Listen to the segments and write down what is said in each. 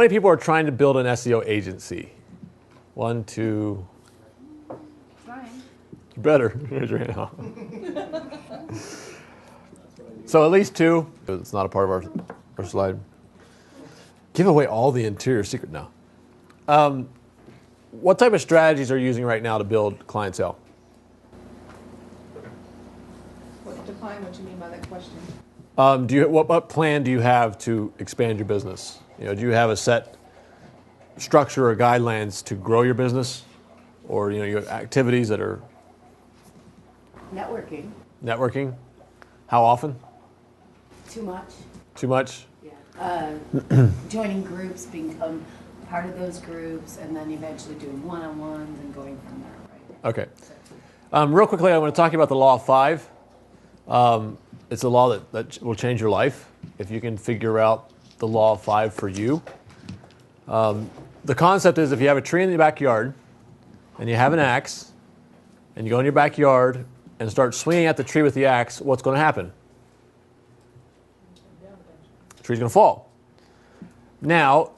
many people are trying to build an SEO agency? 1, 2. Trying. You better. Raise your hand. So at least 2. It's not a part of our slide. Give away all the interior secret now. What type of strategies are you using right now to build clientele? Define what you mean by that question. What plan do you have to expand your business? Do you have a set structure or guidelines to grow your business, or you have activities that are Networking. Networking? How often? Too much. Too much? Yeah. Joining groups, become part of those groups, and then eventually doing one-on-ones and going from there. Right? Okay. Real quickly, I want to talk about the Law of 5. It's a law that will change your life if you can figure out the Law of 5 for you. The concept is if you have a tree in your backyard and you have an axe and you go in your backyard and start swinging at the tree with the axe, what's going to happen? The tree's going to fall. Now,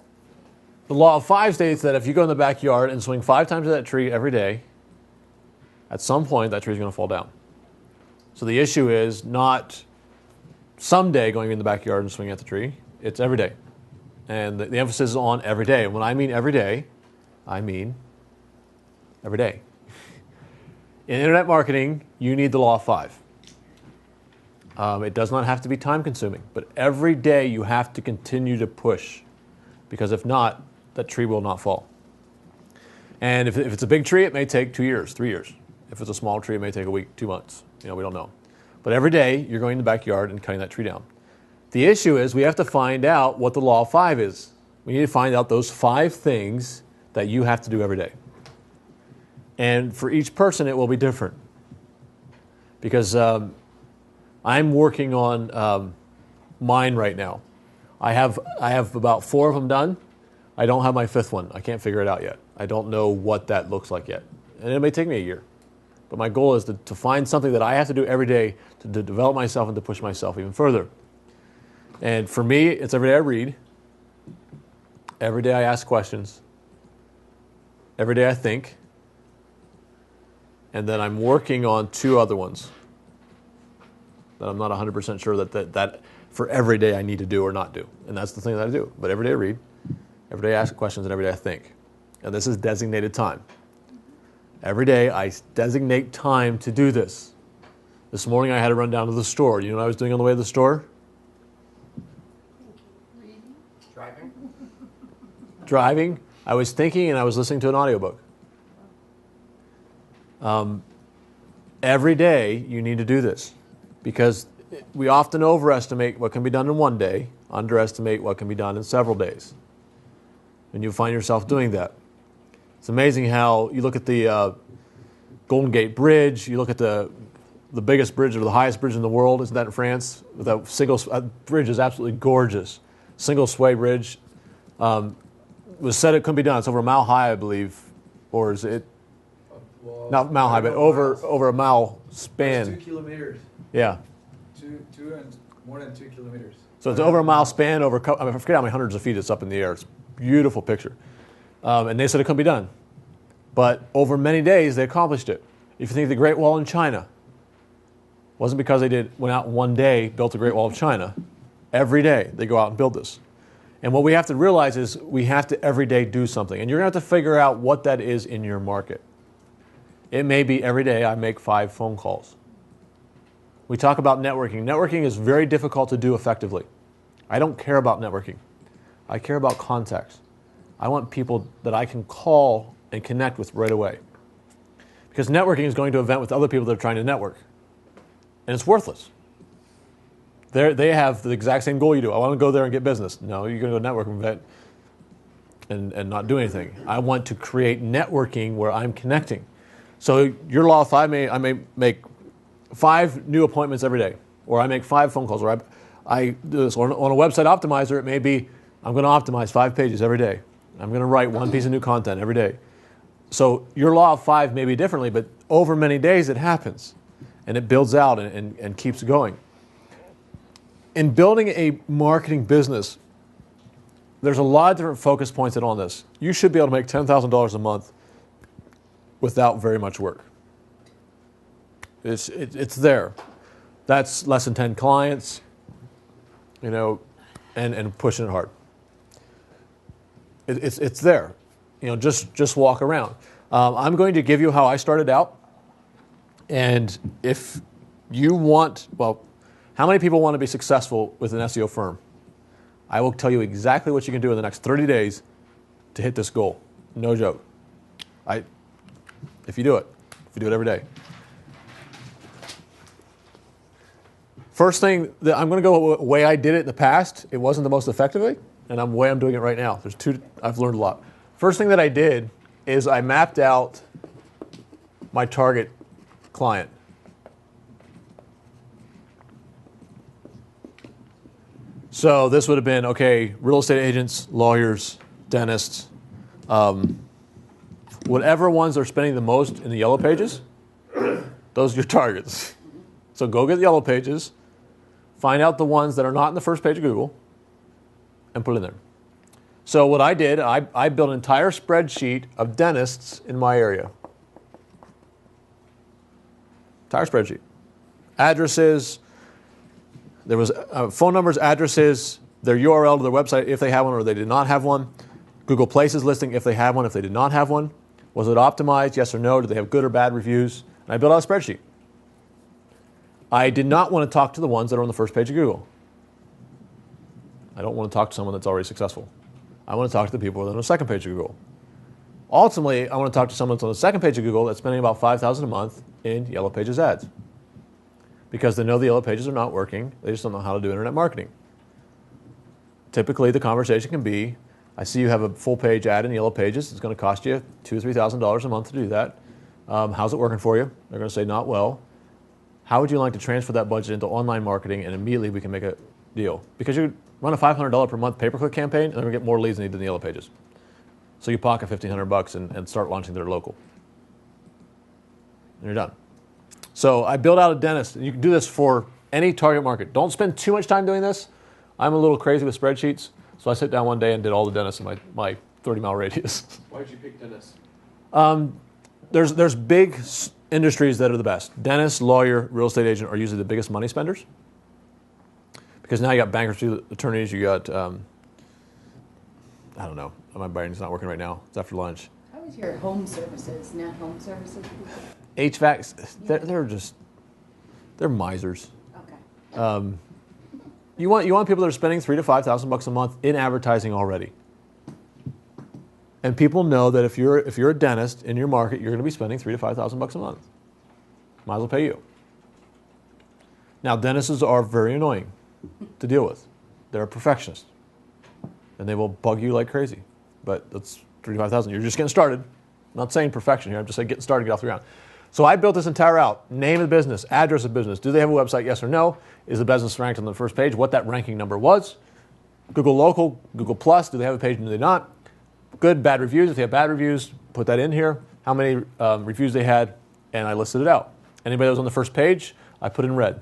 the Law of 5 states that if you go in the backyard and swing 5 times at that tree every day, at some point that tree's going to fall down. So the issue is not someday going in the backyard and swinging at the tree. It's every day. And the emphasis is on every day. And when I mean every day, I mean every day. In internet marketing, you need the Law of 5. It does not have to be time consuming, but every day you have to continue to push, because if not, that tree will not fall. And if it's a big tree, it may take 2 years, 3 years. If it's a small tree, it may take a week, 2 months. We don't know. But every day, you're going in the backyard and cutting that tree down. The issue is we have to find out what the Law of 5 is. We need to find out those 5 things that you have to do every day. And for each person, it will be different. Because I'm working on mine right now. I have about 4 of them done. I don't have my 5th one. I can't figure it out yet. I don't know what that looks like yet. And it may take me a year. But my goal is to find something that I have to do every day to develop myself and to push myself even further. And for me, it's every day I read. Every day I ask questions. Every day I think. And then I'm working on 2 other ones that I'm not 100% sure that for every day I need to do or not do. And that's the thing that I do. But every day I read. Every day I ask questions, and every day I think. And this is designated time. Every day I designate time to do this. This morning I had to run down to the store. You know what I was doing on the way to the store? Driving. Driving. I was thinking and I was listening to an audiobook. Every day you need to do this, because we often overestimate what can be done in one day, underestimate what can be done in several days. And you find yourself doing that. It's amazing how you look at the Golden Gate Bridge, you look at the biggest bridge or the highest bridge in the world, isn't that in France? That single bridge is absolutely gorgeous. Single sway bridge. It was said it couldn't be done. It's over a mile high, I believe. Or is it? Well, not a mile high, but over a mile span. It's 2 kilometers. Yeah. Two and more than 2 kilometers. So it's over a mile span, I forget how many hundreds of feet it's up in the air. It's a beautiful picture. And they said it couldn't be done. But over many days, they accomplished it. If you think of the Great Wall in China, it wasn't because they went out in one day, built the Great Wall of China. Every day, they go out and build this. And what we have to realize is we have to every day do something. And you're going to have to figure out what that is in your market. It may be every day I make 5 phone calls. We talk about networking. Networking is very difficult to do effectively. I don't care about networking. I care about contacts. I want people that I can call and connect with right away. Because networking is going to an event with other people that are trying to network. And it's worthless. They have the exact same goal you do. I want to go there and get business. No, you're going to go to a networking event and not do anything. I want to create networking where I'm connecting. So your Law of 5, I may make 5 new appointments every day. Or I make 5 phone calls. Or I do this. On a website optimizer, it may be I'm going to optimize 5 pages every day. I'm going to write 1 piece of new content every day. So your Law of 5 may be differently, but over many days it happens. And it builds out and keeps going. In building a marketing business, there's a lot of different focus points on this. You should be able to make $10,000 a month without very much work. It's there. That's less than 10 clients, and pushing it hard. It's there. Just walk around. I'm going to give you how I started out. And if you want, how many people want to be successful with an SEO firm? I will tell you exactly what you can do in the next 30 days to hit this goal. No joke. If you do it every day. First thing, that I'm going to go the way I did it in the past. It wasn't the most effective way, and the way I'm doing it right now. I've learned a lot. First thing that I did is I mapped out my target client. So this would have been, real estate agents, lawyers, dentists, whatever ones are spending the most in the yellow pages, those are your targets. So go get the yellow pages, find out the ones that are not in the first page of Google, and put it in there. So what I did, I built an entire spreadsheet of dentists in my area. Entire spreadsheet. Addresses, there was phone numbers, addresses, their URL to their website if they have one or they did not have one. Google Places listing if they have one, if they did not have one. Was it optimized, yes or no? Did they have good or bad reviews? And I built out a spreadsheet. I did not want to talk to the ones that are on the first page of Google. I don't want to talk to someone that's already successful. I want to talk to the people that are on the second page of Google. Ultimately, I want to talk to someone that's on the second page of Google that's spending about $5,000 a month in Yellow Pages ads. Because they know the Yellow Pages are not working. They just don't know how to do internet marketing. Typically, the conversation can be, I see you have a full page ad in Yellow Pages. It's going to cost you $2,000 or $3,000 a month to do that. How's it working for you? They're going to say, not well. How would you like to transfer that budget into online marketing and immediately we can make a deal? Because you run a $500 per month pay-per-click campaign and they're going to get more leads than you did in the Yellow Pages. So you pocket $1,500 and start launching their local. And you're done. So I built out a dentist. You can do this for any target market. Don't spend too much time doing this. I'm a little crazy with spreadsheets. So I sat down one day and did all the dentists in my 30-mile radius. Why did you pick dentists? There's big industries that are the best. Dentist, lawyer, real estate agent are usually the biggest money spenders. Because now you got bankruptcy attorneys, you got, I don't know, my brain's not working right now. It's after lunch. How was your home services, net home services? HVACs, they're misers. Okay. You want people that are spending $3,000 to $5,000 a month in advertising already. And people know that if you're a dentist in your market, you're going to be spending $3,000 to $5,000 a month. Might as well pay you. Now, dentists are very annoying to deal with. They're a perfectionist, and they will bug you like crazy. But that's $3,000 to $5,000. You're just getting started. I'm not saying perfection here. I'm just saying getting started, get off the ground. So I built this entire out. Name of the business, address of business. Do they have a website? Yes or no? Is the business ranked on the first page? What that ranking number was? Google Local, Google Plus. Do they have a page? Do they not? Good, bad reviews. If they have bad reviews, put that in here. How many reviews they had, and I listed it out. Anybody that was on the first page, I put in red.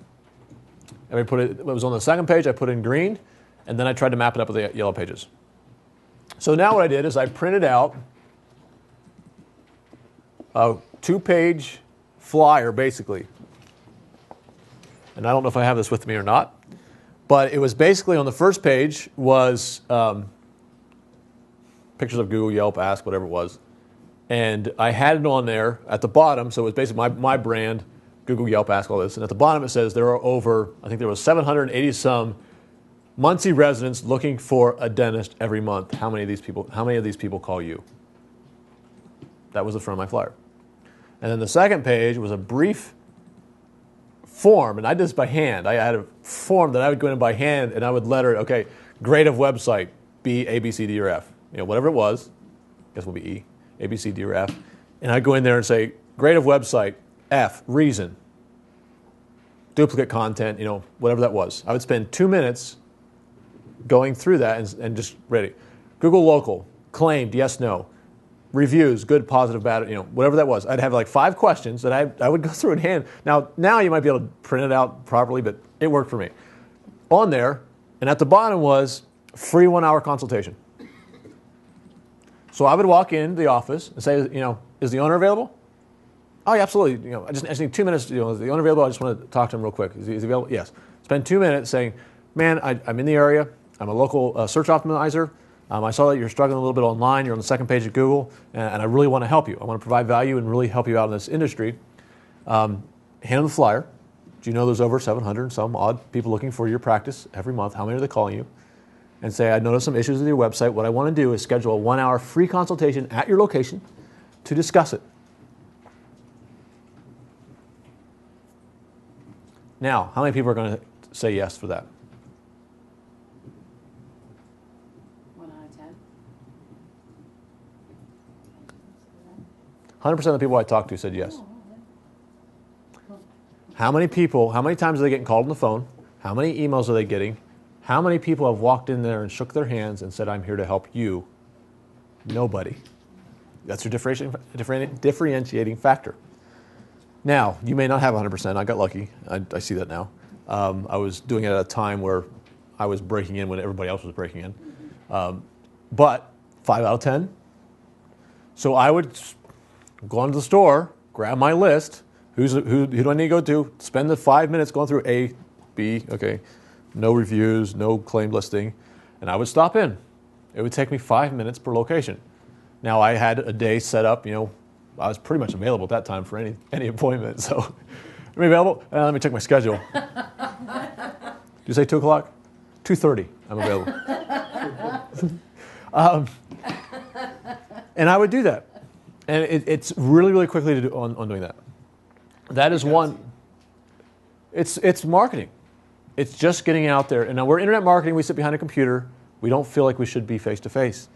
It was on the second page, I put in green, and then I tried to map it up with the Yellow Pages. So now what I did is I printed out a 2-page flyer, basically. And I don't know if I have this with me or not, but it was basically on the first page was pictures of Google, Yelp, Ask, whatever it was. And I had it on there at the bottom, so it was basically my brand, Google, Yelp, Ask, all this. And at the bottom it says there are over, I think there was 780 some Muncie residents looking for a dentist every month. How many of these people call you? That was the front of my flyer. And then the second page was a brief form, and I did this by hand. I had a form that I would go in by hand, and I would letter it, grade of website, B, A, B, C, D, or F. Whatever it was, I guess it will be E, A, B, C, D, or F. And I'd go in there and say, grade of website, F, reason, duplicate content, whatever that was. I would spend 2 minutes going through that and just ready. Google Local, claimed, yes, no. Reviews, good, positive, bad, whatever that was. I'd have like 5 questions that I would go through in hand. Now you might be able to print it out properly, but it worked for me. On there, and at the bottom was free 1-hour consultation. So I would walk into the office and say, is the owner available? Oh, yeah, absolutely. I just need 2 minutes. Is the owner available? I just want to talk to him real quick. Is he available? Yes. Spend 2 minutes saying, man, I'm in the area. I'm a local search optimizer. I saw that you're struggling a little bit online. You're on the second page of Google, and I really want to help you. I want to provide value and really help you out in this industry. Hand them the flyer. Do you know there's over 700 and some odd people looking for your practice every month? How many are they calling you? And say, I noticed some issues with your website. What I want to do is schedule a 1-hour free consultation at your location to discuss it. Now, how many people are going to say yes for that? 1 out of 10. 100% of the people I talked to said yes. How many times are they getting called on the phone? How many emails are they getting? How many people have walked in there and shook their hands and said, I'm here to help you? Nobody. That's your differentiating factor. Now, you may not have 100%. I got lucky. I see that now. I was doing it at a time where I was breaking in when everybody else was breaking in. But 5 out of 10. So I would go onto the store, grab my list. Who do I need to go to? Spend the 5 minutes going through A, B, okay. No reviews, no claim listing. And I would stop in. It would take me 5 minutes per location. Now, I had a day set up, I was pretty much available at that time for any appointment. So, am I available? Let me check my schedule. Did you say 2 o'clock? 2:30, I'm available. And I would do that. And it's really, really quickly to do on doing that. That is one. It's marketing. It's just getting out there. And now we're internet marketing. We sit behind a computer. We don't feel like we should be face-to-face.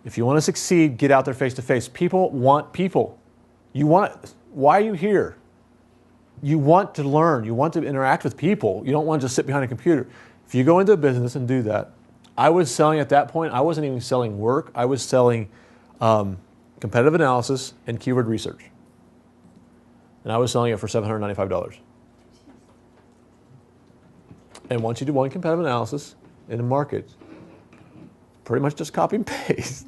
If you want to succeed, get out there face-to-face. People want people. Why are you here? You want to learn. You want to interact with people. You don't want to just sit behind a computer. If you go into a business and do that, I was selling at that point, I wasn't even selling work. I was selling competitive analysis and keyword research. And I was selling it for $795. And once you do one competitive analysis in a market, pretty much just copy and paste.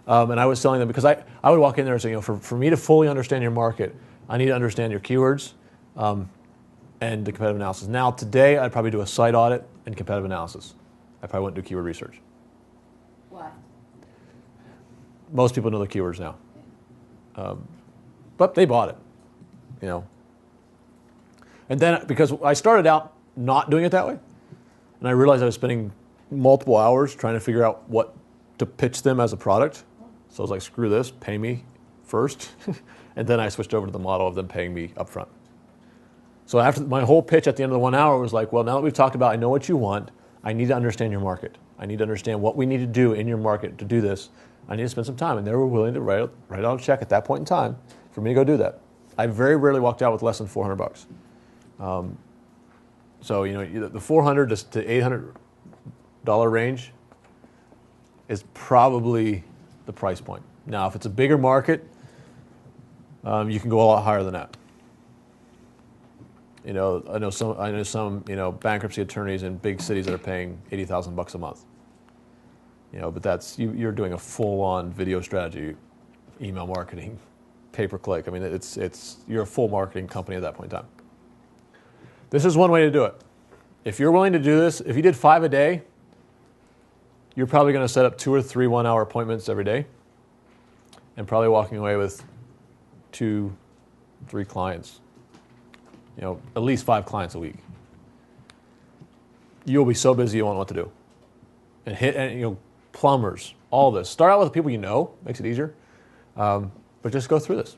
And I was selling them because I would walk in there and say, for me to fully understand your market, I need to understand your keywords and the competitive analysis. Now, today, I'd probably do a site audit and competitive analysis. I probably wouldn't do keyword research. Why? Most people know the keywords now. But they bought it, And then, because I started out not doing it that way, and I realized I was spending multiple hours trying to figure out what to pitch them as a product. So I was like, screw this, pay me first. And then I switched over to the model of them paying me up front. So after my whole pitch at the end of the 1 hour was like, well, now that we've talked about, I know what you want, I need to understand your market. I need to understand what we need to do in your market to do this. I need to spend some time. And they were willing to write out a check at that point in time for me to go do that. I very rarely walked out with less than $400. So, the $400 to $800 range is probably the price point. Now, if it's a bigger market, you can go a lot higher than that. I know some bankruptcy attorneys in big cities that are paying $80,000 a month. But that's you're doing a full-on video strategy, email marketing, pay-per-click. I mean, you're a full marketing company at that point in time. This is one way to do it. If you're willing to do this, if you did 5 a day, you're probably going to set up 2 or 3 1-hour appointments every day and probably walking away with 2, 3 clients, at least 5 clients a week. You'll be so busy you won't know what to do. And plumbers, all this. Start out with the people you know, makes it easier. But just go through this.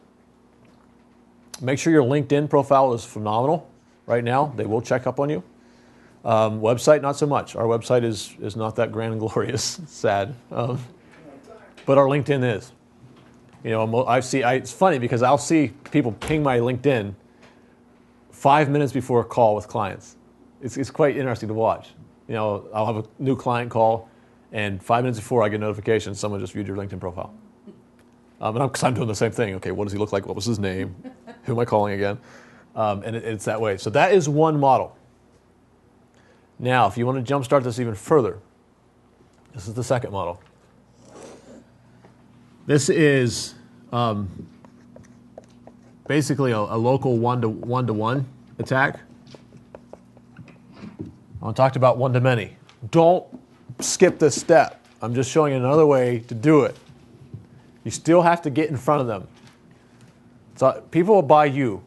Make sure your LinkedIn profile is phenomenal right now. They will check up on you. Website, not so much. Our website is not that grand and glorious. Sad. But our LinkedIn is. It's funny because I'll see people ping my LinkedIn 5 minutes before a call with clients. It's quite interesting to watch. I'll have a new client call, and 5 minutes before I get a notification, someone just viewed your LinkedIn profile. Because I'm doing the same thing. Okay, what does he look like? What was his name? Who am I calling again? And it's that way. So that is one model. Now, if you want to jumpstart this even further, this is the second model. This is basically a local one-to-one attack. I talked about one-to-many. Don't skip this step. I'm just showing you another way to do it. You still have to get in front of them. So people will buy you.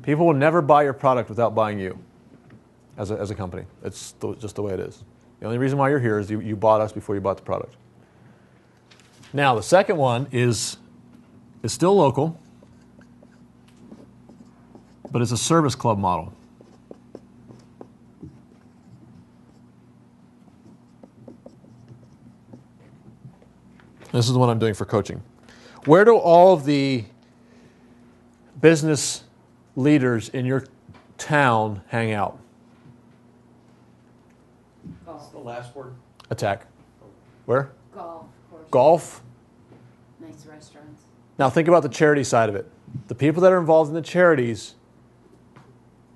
People will never buy your product without buying you as a company. It's just the way it is. The only reason why you're here is you bought us before you bought the product. Now, the second one is still local, but it's a service club model. This is the one I'm doing for coaching. Where do all of the business leaders in your town hang out? Golf. The last word. Attack. Where? Golf, of course. Golf. Nice restaurants. Now think about the charity side of it. The people that are involved in the charities,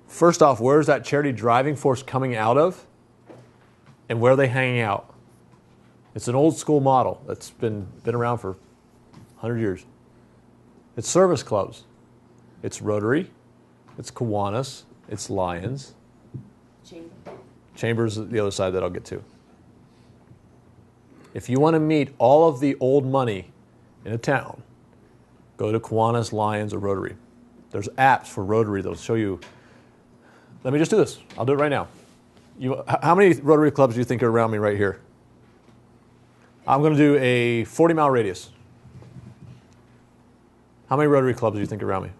first off, where is that charity driving force coming out of? And where are they hanging out? It's an old school model that's been around for 100 years. It's service clubs. It's Rotary. It's Kiwanis. It's Lions. Chamber. Chambers is the other side that I'll get to. If you want to meet all of the old money in a town, go to Kiwanis, Lions, or Rotary. There's apps for Rotary that'll show you. Let me just do this. I'll do it right now. How many Rotary clubs do you think are around me right here? I'm going to do a 40-mile radius. How many Rotary clubs do you think are around me?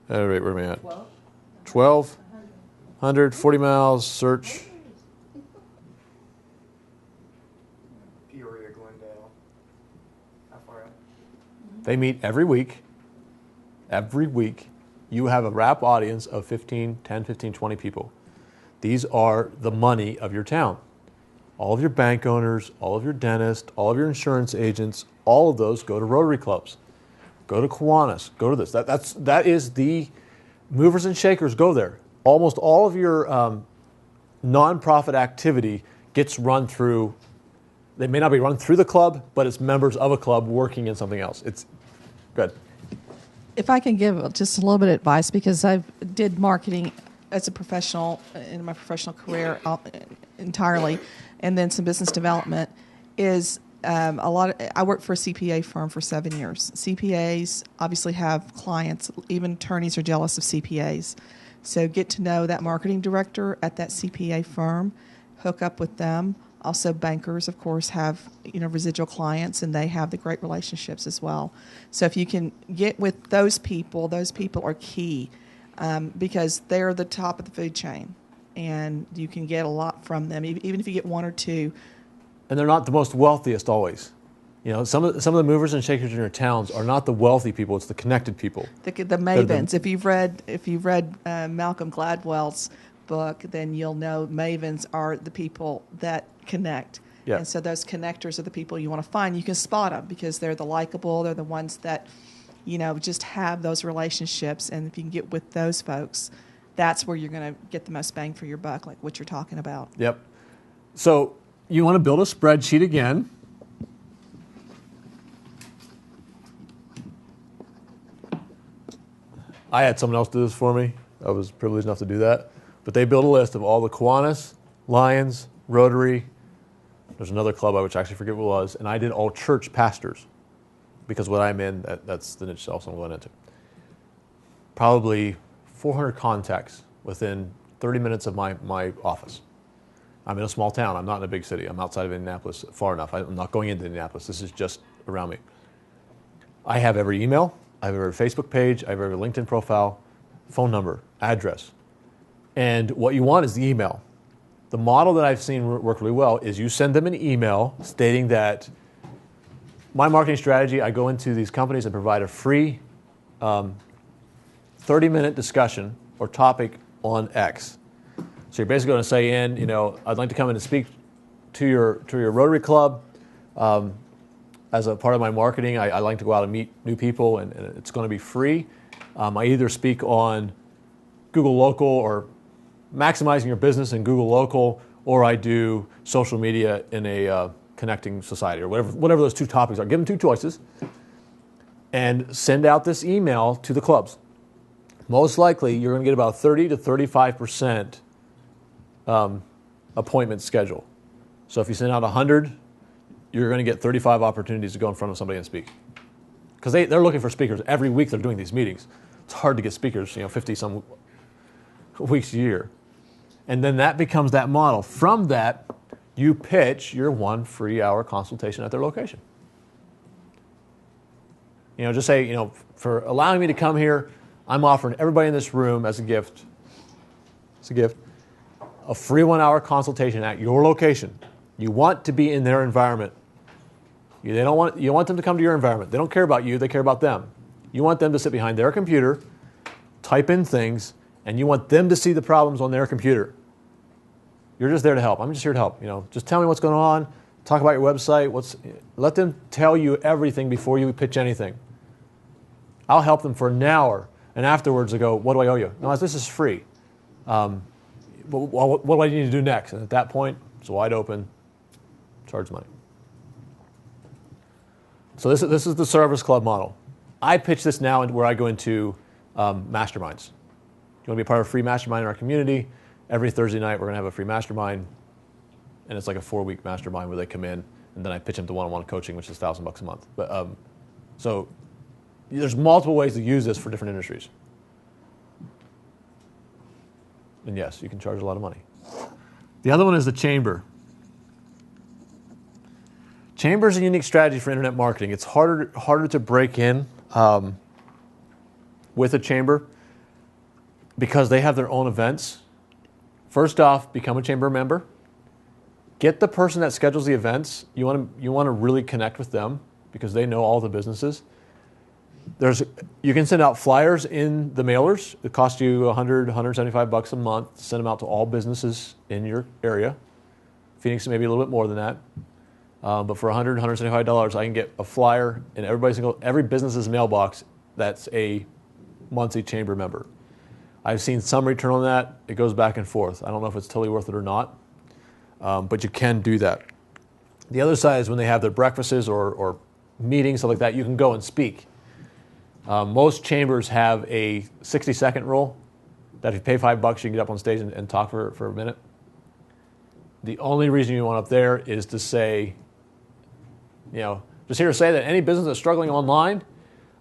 All right, where am I at? 12? 100, 40 miles, search. Peoria, Glendale. How far out? They meet every week. Every week, you have a wrap audience of 10, 15, 20 people. These are the money of your town. All of your bank owners, all of your dentists, all of your insurance agents, all of those go to Rotary clubs. Go to Kiwanis. Go to this. That is the movers and shakers go there. Almost all of your nonprofit activity gets run through. They may not be run through the club, but it's members of a club working in something else. It's good. If I can give just a little bit of advice, because I did marketing as a professional in my professional career entirely, and then some business development, is I worked for a CPA firm for 7 years. CPAs obviously have clients. Even attorneys are jealous of CPAs. So get to know that marketing director at that CPA firm, hook up with them. Also, bankers, of course, have residual clients, and they have the great relationships as well. So if you can get with those people are key because they're the top of the food chain, and you can get a lot from them, even if you get one or two. And they're not the most wealthiest always. Some of the movers and shakers in your towns are not the wealthy people; it's the connected people. The mavens. If you've read Malcolm Gladwell's book, then you'll know mavens are the people that connect. Yeah. And so those connectors are the people you want to find. You can spot them because they're the likable. They're the ones that just have those relationships. And if you can get with those folks, that's where you're going to get the most bang for your buck, like what you're talking about. Yep. So you want to build a spreadsheet again. I had someone else do this for me. I was privileged enough to do that. But they built a list of all the Kiwanis, Lions, Rotary. There's another club I actually forget what it was. And I did all church pastors because what I'm in, that's the niche also I'm going into. Probably 400 contacts within 30 minutes of my office. I'm in a small town. I'm not in a big city. I'm outside of Indianapolis far enough. I'm not going into Indianapolis. This is just around me. I have every email. I have every Facebook page. I have every LinkedIn profile, phone number, address. And what you want is the email. The model that I've seen work really well is you send them an email stating that my marketing strategy, I go into these companies and provide a free 30-minute discussion or topic on X. So you're basically going to say I'd like to come in and speak to your Rotary Club. As a part of my marketing, I like to go out and meet new people, and it's going to be free. I either speak on Google Local or maximizing your business in Google Local, or I do social media in a connecting society or whatever those two topics are. Give them two choices and send out this email to the clubs. Most likely, you're going to get about 30 to 35% appointment schedule. So if you send out 100, you're going to get 35 opportunities to go in front of somebody and speak. Because they're looking for speakers. Every week they're doing these meetings. It's hard to get speakers, 50 some weeks a year. And then that becomes that model. From that, you pitch your 1 free hour consultation at their location. Just say, for allowing me to come here, I'm offering everybody in this room as a gift. It's a gift. A free 1 hour consultation at your location. You want to be in their environment. You want them to come to your environment. They don't care about you, they care about them. You want them to sit behind their computer, type in things, and you want them to see the problems on their computer. You're just there to help. I'm just here to help. Just tell me what's going on, talk about your website, let them tell you everything before you pitch anything. I'll help them for an hour, and afterwards I go, what do I owe you? No, this is free. What do I need to do next? And at that point, it's wide open, charge money. So this is the Service Club model. I pitch this now where I go into masterminds. You want to be a part of a free mastermind in our community? Every Thursday night we're going to have a free mastermind, and it's like a 4-week mastermind where they come in, and then I pitch them to one-on-one coaching, which is $1,000 a month. But so there's multiple ways to use this for different industries. And yes, you can charge a lot of money. The other one is the chamber. Chamber is a unique strategy for internet marketing. It's harder to break in with a chamber because they have their own events. First off, become a chamber member. Get the person that schedules the events. You want to really connect with them because they know all the businesses. You can send out flyers in the mailers. It costs you $100, $175 a month to send them out to all businesses in your area. Phoenix maybe a little bit more than that. But for $100, $175, I can get a flyer in every business's mailbox that's a Muncie Chamber member. I've seen some return on that. It goes back and forth. I don't know if it's totally worth it or not, but you can do that. The other side is when they have their breakfasts or meetings, stuff like that, you can go and speak. Most chambers have a 60-second rule that if you pay $5, you can get up on stage and talk for a minute. The only reason you want up there is to say, just here to say that any business that's struggling online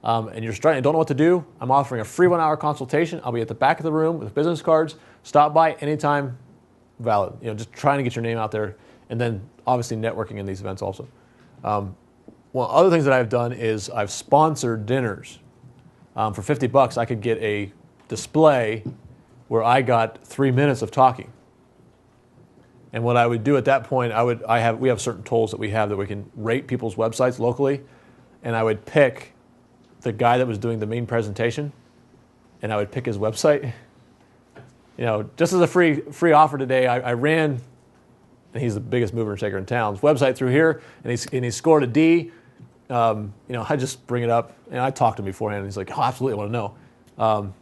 and you're struggling and don't know what to do, I'm offering a free 1 hour consultation. I'll be at the back of the room with business cards. Stop by anytime, valid. Just trying to get your name out there, and then obviously networking in these events also. One other things that I've done is I've sponsored dinners. For $50, I could get a display where I got 3 minutes of talking. And what I would do at that point, we have certain tools that we have that we can rate people's websites locally, and I would pick the guy that was doing the main presentation, and I would pick his website. Just as a free offer today, I ran, and he's the biggest mover and shaker in town, website through here, and he scored a D. I just bring it up, and I talked to him beforehand, and he's like, oh, absolutely, I want to know.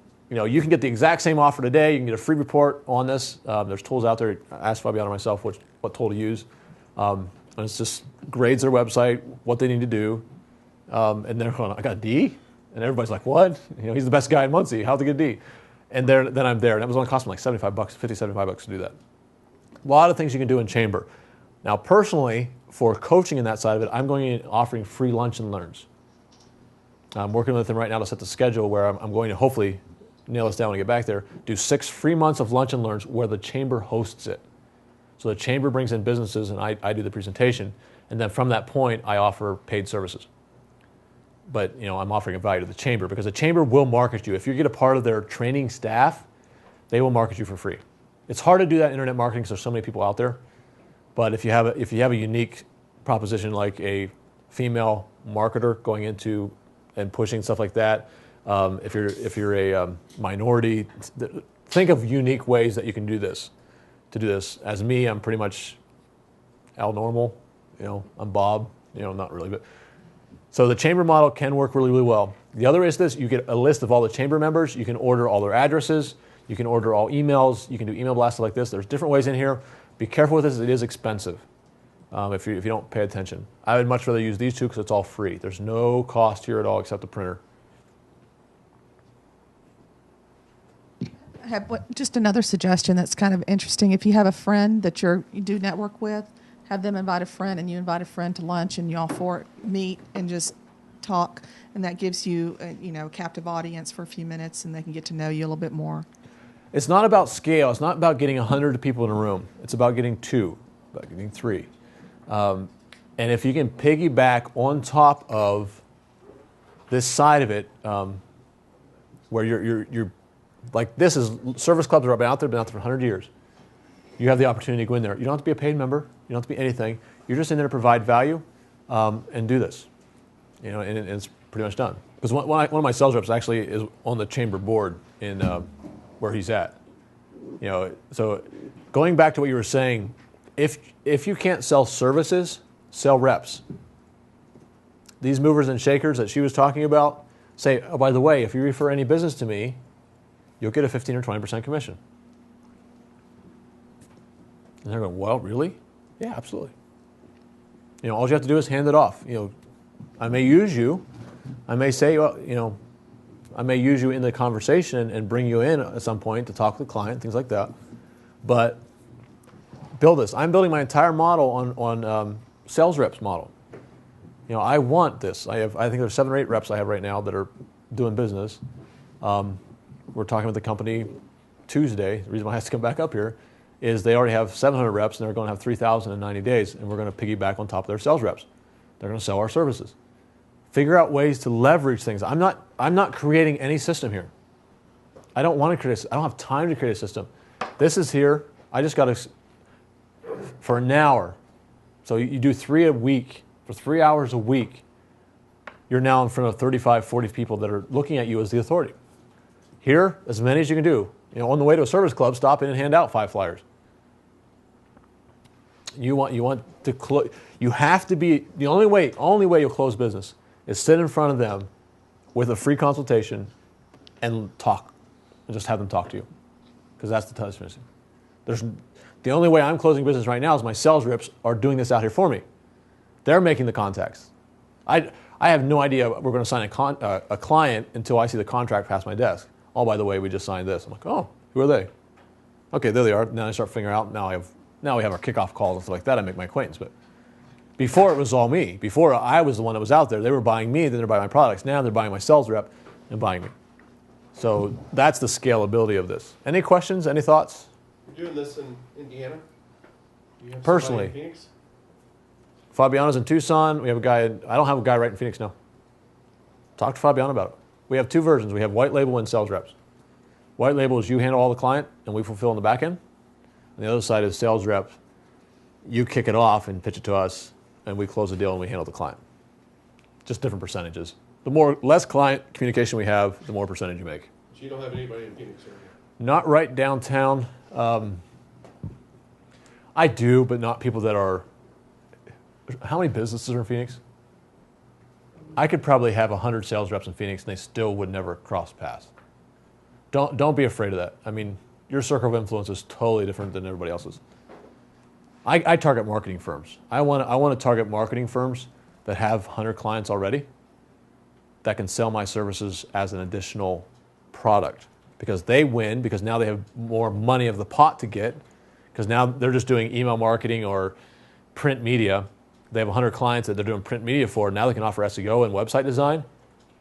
You can get the exact same offer today. You can get a free report on this. There's tools out there. I asked Fabiano myself what tool to use. And it's just grades their website, what they need to do. And they're going, I got a D? And everybody's like, what? He's the best guy in Muncie. How'd they get a D? And then I'm there. And it was only cost me like $75, $75 to do that. A lot of things you can do in chamber. Now, personally, for coaching in that side of it, I'm going in offering free lunch and learns. I'm working with them right now to set the schedule where I'm going to hopefully nail this down when I get back there, do 6 free months of lunch and learns where the chamber hosts it. So the chamber brings in businesses and I do the presentation. And then from that point, I offer paid services. But I'm offering a value to the chamber because the chamber will market you. If you get a part of their training staff, they will market you for free. It's hard to do that in internet marketing because there's so many people out there. But if you have a unique proposition like a female marketer going into and pushing stuff like that, if you're a minority, think of unique ways that you can do this. To do this, as me, I'm pretty much Al Normal. I'm Bob. Not really, but so the chamber model can work really, really well. The other is this: you get a list of all the chamber members. You can order all their addresses. You can order all emails. You can do email blasts like this. There's different ways in here. Be careful with this; it is expensive. if you don't pay attention. I would much rather use these two because it's all free. There's no cost here at all except the printer. I have just another suggestion that's kind of interesting. If you have a friend that you do network with, have them invite a friend, and you invite a friend to lunch, and y'all four meet and just talk, and that gives you a captive audience for a few minutes, and they can get to know you a little bit more. It's not about scale. It's not about getting 100 people in a room. It's about getting 2, about getting 3. And if you can piggyback on top of this side of it, where you're like this is service clubs have been out there for 100 years. You have the opportunity to go in there. You don't have to be a paid member. You don't have to be anything. You're just in there to provide value and do this. And it's pretty much done. Because one of my sales reps actually is on the chamber board in where he's at. So going back to what you were saying, if you can't sell services, sell reps. These movers and shakers that she was talking about, say, oh, by the way, if you refer any business to me, you'll get a 15 or 20% commission. And they're going, well, really? Yeah, absolutely. All you have to do is hand it off. I may use you. I may say, well, I may use you in the conversation and bring you in at some point to talk to the client, things like that. But build this. I'm building my entire model on sales reps model. I want this. I think there's 7 or 8 reps I have right now that are doing business. We're talking with the company Tuesday. The reason why I have to come back up here is they already have 700 reps and they're going to have 3,000 in 90 days, and we're going to piggyback on top of their sales reps. They're going to sell our services. Figure out ways to leverage things. I'm not creating any system here. I don't want to create. I don't have time to create a system. This is here. I just got to for an hour. So you do 3 a week for 3 hours a week. You're now in front of 35, 40 people that are looking at you as the authority. Here, as many as you can do. On the way to a service club, stop in and hand out 5 flyers. You want to close. You have to be the only way you'll close business is sit in front of them with a free consultation and talk, and just have them talk to you, because that's the touch missing. The only way I'm closing business right now is my sales reps are doing this out here for me. They're making the contacts. I have no idea we're going to sign a client until I see the contract pass my desk. Oh, by the way, we just signed this. I'm like, oh, who are they? Okay, there they are. Now I start figuring out. Now we have our kickoff calls and stuff like that. I make my acquaintance. But before it was all me. Before I was the one that was out there. They were buying me, then they're buying my products. Now they're buying my sales rep and buying me. So that's the scalability of this. Any questions? Any thoughts? You're doing this in Indiana? You have Personally. somebody in Phoenix? Fabiana's in Tucson. We have a guy. I don't have a guy right in Phoenix now. Talk to Fabiana about it. We have 2 versions. We have white label and sales reps. White label is you handle all the client and we fulfill on the back end. And the other side is sales rep. You kick it off and pitch it to us, and we close the deal and we handle the client. Just different percentages. The less client communication we have, the more percentage you make. So you don't have anybody in Phoenix area? Not right downtown. I do, but not people that are. How many businesses are in Phoenix? I could probably have 100 sales reps in Phoenix, and they still would never cross paths. Don't be afraid of that. I mean, your circle of influence is totally different than everybody else's. I target marketing firms. I want to target marketing firms that have 100 clients already that can sell my services as an additional product, because they win, because now they have more money of the pot to get, because now they're just doing email marketing or print media. They have 100 clients that they're doing print media for. Now they can offer SEO and website design.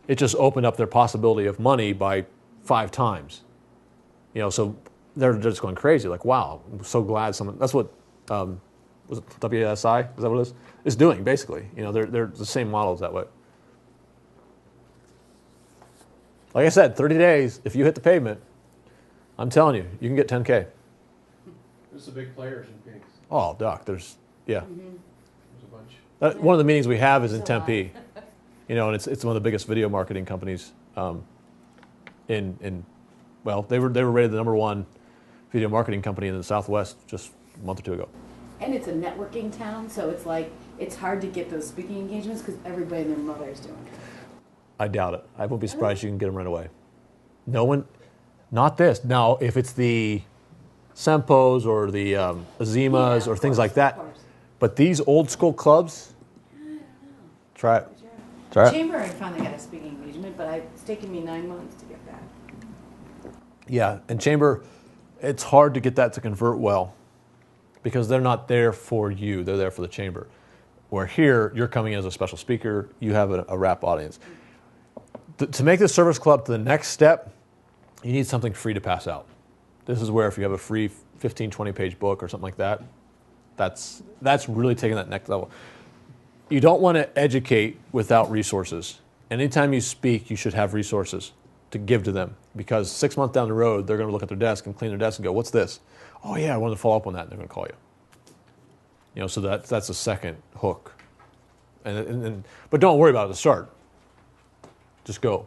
It just opened up their possibility of money by 5 times. So they're just going crazy. Like, wow, I'm so glad someone. That's what was it WSI? Is that what it is? Is doing basically. They're the same models that way. Like I said, 30 days. If you hit the pavement, I'm telling you, you can get 10K. Who's the big players in Phoenix? Oh, Doc, there's There's a bunch. one of the meetings we have is in There's a lot. Tempe. And it's one of the biggest video marketing companies. They were rated the #1 video marketing company in the Southwest just a month or 2 ago. And it's a networking town, so it's like, it's hard to get those speaking engagements because everybody and their mother is doing it. I doubt it. I won't be surprised you can get them right away. No one, not this. Now, if it's the Sempos or the Azimas Yeah, or of things course, like that, of course. But these old school clubs, try it. Try it. Chamber, I finally got a speaking engagement, but it's taken me 9 months to get that. Yeah, and chamber, it's hard to get that to convert well because they're not there for you. They're there for the chamber. Where here, you're coming as a special speaker. You have a rap audience. To make this service club to the next step, you need something free to pass out. This is where if you have a free 15, 20-page book or something like that, that's really taking that next level. You don't want to educate without resources. Anytime you speak, you should have resources to give to them because 6 months down the road, they're going to look at their desk and clean their desk and go, what's this? Oh, yeah, I wanted to follow up on that. And they're going to call you. So that's the second hook. But don't worry about it at the start. Just go.